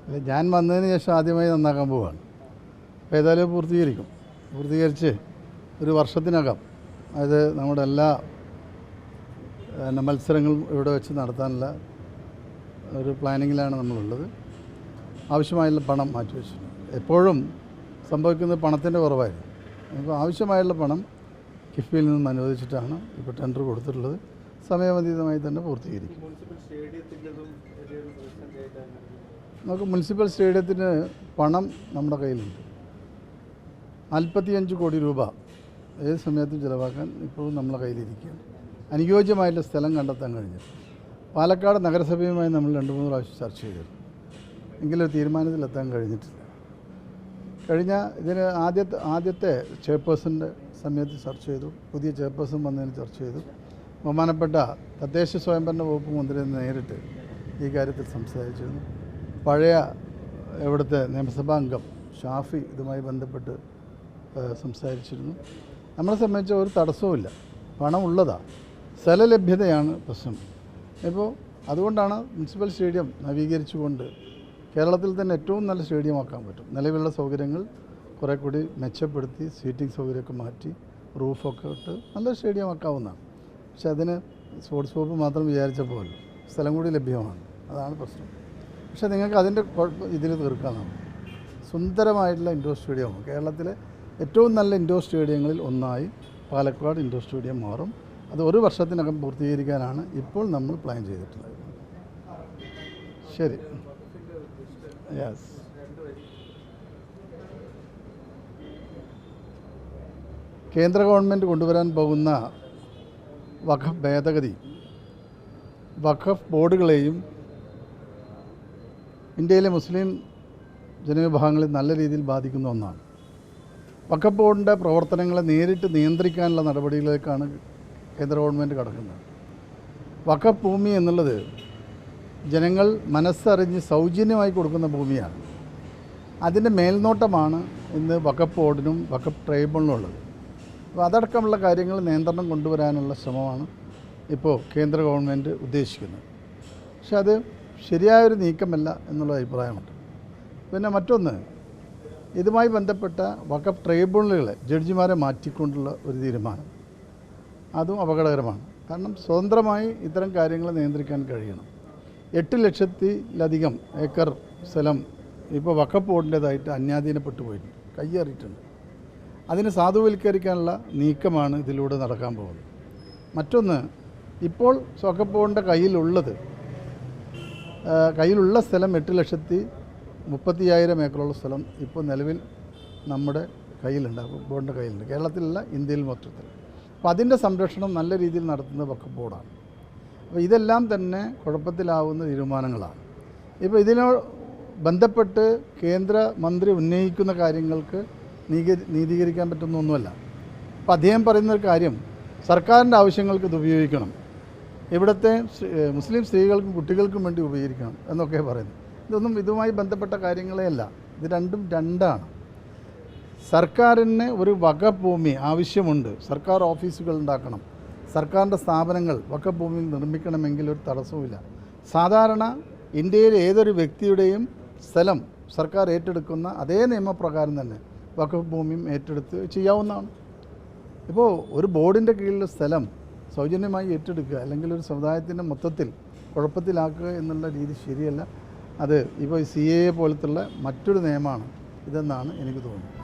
അല്ല, ഞാൻ വന്നതിന് ശേഷം ആദ്യമായി നന്നാക്കാൻ പോവുകയാണ്. അപ്പോൾ ഏതായാലും പൂർത്തീകരിച്ച് ഒരു വർഷത്തിനകം അത് നമ്മുടെ എല്ലാ മത്സരങ്ങളും ഇവിടെ വെച്ച് നടത്താനുള്ള ഒരു പ്ലാനിങ്ങിലാണ് നമ്മളുള്ളത്. ആവശ്യമായുള്ള പണം മാറ്റിവെച്ചു. എപ്പോഴും സംഭവിക്കുന്നത് പണത്തിൻ്റെ കുറവായിരുന്നു. അപ്പോൾ ആവശ്യമായുള്ള പണം കിഫ്ബിയിൽ നിന്നും അനുവദിച്ചിട്ടാണ് ഇപ്പോൾ ടെൻഡർ കൊടുത്തിട്ടുള്ളത്. സമയബന്ധിതമായി തന്നെ പൂർത്തീകരിക്കും. നമുക്ക് മുനിസിപ്പൽ സ്റ്റേഡിയത്തിന് പണം നമ്മുടെ കയ്യിലുണ്ട്. 45 കോടി രൂപ ഏത് സമയത്തും ചിലവാക്കാൻ ഇപ്പോഴും നമ്മളെ കയ്യിലിരിക്കുകയാണ്. അനുയോജ്യമായിട്ടുള്ള സ്ഥലം കണ്ടെത്താൻ കഴിഞ്ഞു. പാലക്കാട് നഗരസഭയുമായി നമ്മൾ 2-3 പ്രാവശ്യം ചർച്ച ചെയ്തിരുന്നു. എങ്കിലും തീരുമാനത്തിലെത്താൻ കഴിഞ്ഞിട്ടില്ല. ഇതിന് ആദ്യത്തെ ചെയർപേഴ്സൻ്റെ സമയത്ത് ചർച്ച ചെയ്തു. പുതിയ ചെയർപേഴ്സൺ വന്നതിന് ചർച്ച ചെയ്തു. ബഹുമാനപ്പെട്ട തദ്ദേശ സ്വയംഭരണ വകുപ്പ് മന്ത്രി നേരിട്ട് ഈ കാര്യത്തിൽ സംസാരിച്ചിരുന്നു. പഴയ ഇവിടുത്തെ നിയമസഭാ അംഗം ഷാഫി ഇതുമായി ബന്ധപ്പെട്ട് സംസാരിച്ചിരുന്നു. നമ്മളെ സംബന്ധിച്ച് ഒരു തടസ്സവുമില്ല. പണം ഉള്ളതാണ്, സ്ഥലലഭ്യതയാണ് പ്രശ്നം. ഇപ്പോൾ അതുകൊണ്ടാണ് മുനിസിപ്പൽ സ്റ്റേഡിയം നവീകരിച്ചുകൊണ്ട് കേരളത്തിൽ തന്നെ ഏറ്റവും നല്ല സ്റ്റേഡിയം ആക്കാൻ പറ്റും. നിലവിലുള്ള സൗകര്യങ്ങൾ കുറേ കൂടി മെച്ചപ്പെടുത്തി സീറ്റിംഗ് സൗകര്യമൊക്കെ മാറ്റി റൂഫൊക്കെ ഇട്ട് നല്ല സ്റ്റേഡിയം ആക്കാവുന്നതാണ്. പക്ഷെ അതിന് സ്പോർട്സ് വകുപ്പ് മാത്രം വിചാരിച്ചപ്പോൾ സ്ഥലം കൂടി ലഭ്യമാണ്. അതാണ് പ്രശ്നം. പക്ഷേ നിങ്ങൾക്ക് അതിൻ്റെ കുഴപ്പം ഇതിൽ തീർക്കാനാണ്. സുന്ദരമായിട്ടുള്ള ഇൻഡോർ സ്റ്റേഡിയമാണ്. കേരളത്തിലെ ഏറ്റവും നല്ല ഇൻഡോർ സ്റ്റേഡിയങ്ങളിൽ ഒന്നായി പാലക്കാട് ഇൻഡോർ സ്റ്റേഡിയം മാറും. അത് ഒരു വർഷത്തിനകം പൂർത്തീകരിക്കാനാണ് ഇപ്പോൾ നമ്മൾ പ്ലാൻ ചെയ്തിട്ടുള്ളത്. ശരി, യെസ്. കേന്ദ്ര ഗവൺമെൻറ് കൊണ്ടുവരാൻ പോകുന്ന വഖഫ് ഭേദഗതി വഖഫ് ബോർഡുകളെയും ഇന്ത്യയിലെ മുസ്ലിം ജനവിഭാഗങ്ങളെ നല്ല രീതിയിൽ ബാധിക്കുന്ന ഒന്നാണ്. വഖഫ് ബോർഡിൻ്റെ പ്രവർത്തനങ്ങളെ നേരിട്ട് നിയന്ത്രിക്കാനുള്ള നടപടികളിലേക്കാണ് കേന്ദ്ര ഗവൺമെൻറ് കടക്കുന്നത്. വഖഫ് ഭൂമി എന്നുള്ളത് ജനങ്ങൾ മനസ്സറിഞ്ഞ് സൗജന്യമായി കൊടുക്കുന്ന ഭൂമിയാണ്. അതിൻ്റെ മേൽനോട്ടമാണ് ഇന്ന് വഖഫ് ബോർഡിനും വഖഫ് ട്രൈബ്യൂണലിനും ഉള്ളത്. അപ്പോൾ അതടക്കമുള്ള കാര്യങ്ങൾ നിയന്ത്രണം കൊണ്ടുവരാനുള്ള ശ്രമമാണ് ഇപ്പോൾ കേന്ദ്ര ഗവൺമെൻറ് ഉദ്ദേശിക്കുന്നത്. പക്ഷെ അത് ശരിയായൊരു നീക്കമല്ല എന്നുള്ള അഭിപ്രായമുണ്ട്. പിന്നെ മറ്റൊന്ന്, ഇതുമായി ബന്ധപ്പെട്ട വഖഫ് ട്രൈബ്യൂണലുകളെ ജഡ്ജിമാരെ മാറ്റിക്കൊണ്ടുള്ള ഒരു തീരുമാനം, അതും അപകടകരമാണ്. കാരണം സ്വതന്ത്രമായി ഇത്തരം കാര്യങ്ങൾ നിയന്ത്രിക്കാൻ കഴിയണം. 8 ലക്ഷത്തിലധികം ഏക്കർ സ്ഥലം ഇപ്പോൾ വഖഫ് ബോർഡിൻ്റേതായിട്ട് അന്യാധീനപ്പെട്ടു പോയിട്ടുണ്ട്, കയ്യേറിയിട്ടുണ്ട്. അതിനെ സാധുവൽക്കരിക്കാനുള്ള നീക്കമാണ് ഇതിലൂടെ നടക്കാൻ പോകുന്നത്. മറ്റൊന്ന്, ഇപ്പോൾ വഖഫ് ബോർഡിൻ്റെ കയ്യിലുള്ള സ്ഥലം 8,30,000 ഏക്കറുള്ള സ്ഥലം ഇപ്പോൾ നിലവിൽ നമ്മുടെ കയ്യിലുണ്ട്, ബോർഡിൻ്റെ കയ്യിലുണ്ട്. കേരളത്തിലല്ല, ഇന്ത്യയിൽ മൊത്തത്തിൽ. അപ്പോൾ അതിൻ്റെ സംരക്ഷണം നല്ല രീതിയിൽ നടത്തുന്നത് വഖഫ് ബോർഡാണ്. അപ്പോൾ ഇതെല്ലാം തന്നെ കുഴപ്പത്തിലാവുന്ന തീരുമാനങ്ങളാണ്. ഇപ്പോൾ ഇതിനോട് ബന്ധപ്പെട്ട് കേന്ദ്ര മന്ത്രി ഉന്നയിക്കുന്ന കാര്യങ്ങൾക്ക് നീതീകരിക്കാൻ പറ്റുന്ന ഒന്നുമല്ല. അപ്പോൾ അദ്ദേഹം പറയുന്നൊരു കാര്യം, സർക്കാരിൻ്റെ ആവശ്യങ്ങൾക്ക് ഇത് ഉപയോഗിക്കണം, ഇവിടുത്തെ മുസ്ലിം സ്ത്രീകൾക്കും കുട്ടികൾക്കും വേണ്ടി ഉപയോഗിക്കണം എന്നൊക്കെ പറയുന്നു. ഇതൊന്നും ഇതുമായി ബന്ധപ്പെട്ട കാര്യങ്ങളേ അല്ല. ഇത് രണ്ടാണ്. സർക്കാരിന് ഒരു വഖഫ് ഭൂമി ആവശ്യമുണ്ട്. സർക്കാർ ഓഫീസുകൾ ഉണ്ടാക്കണം, സർക്കാരിൻ്റെ സ്ഥാപനങ്ങൾ വഖഫ് ഭൂമിയിൽ നിർമ്മിക്കണമെങ്കിൽ ഒരു തടസ്സവുമില്ല. സാധാരണ ഇന്ത്യയിലെ ഏതൊരു വ്യക്തിയുടെയും സ്ഥലം സർക്കാർ ഏറ്റെടുക്കുന്ന അതേ നിയമപ്രകാരം തന്നെ വഖഫ് ഭൂമിയും ഏറ്റെടുത്ത് ചെയ്യാവുന്നതാണ്. ഇപ്പോൾ ഒരു ബോർഡിൻ്റെ കീഴിലുള്ള സ്ഥലം സൗജന്യമായി ഏറ്റെടുക്കുക, അല്ലെങ്കിൽ ഒരു സമുദായത്തിൻ്റെ മൊത്തത്തിൽ കുഴപ്പത്തിലാക്കുക എന്നുള്ള രീതി ശരിയല്ല. അത് ഇപ്പോൾ CAA പോലത്തുള്ള മറ്റൊരു നിയമമാണ് ഇതെന്നാണ് എനിക്ക് തോന്നുന്നത്.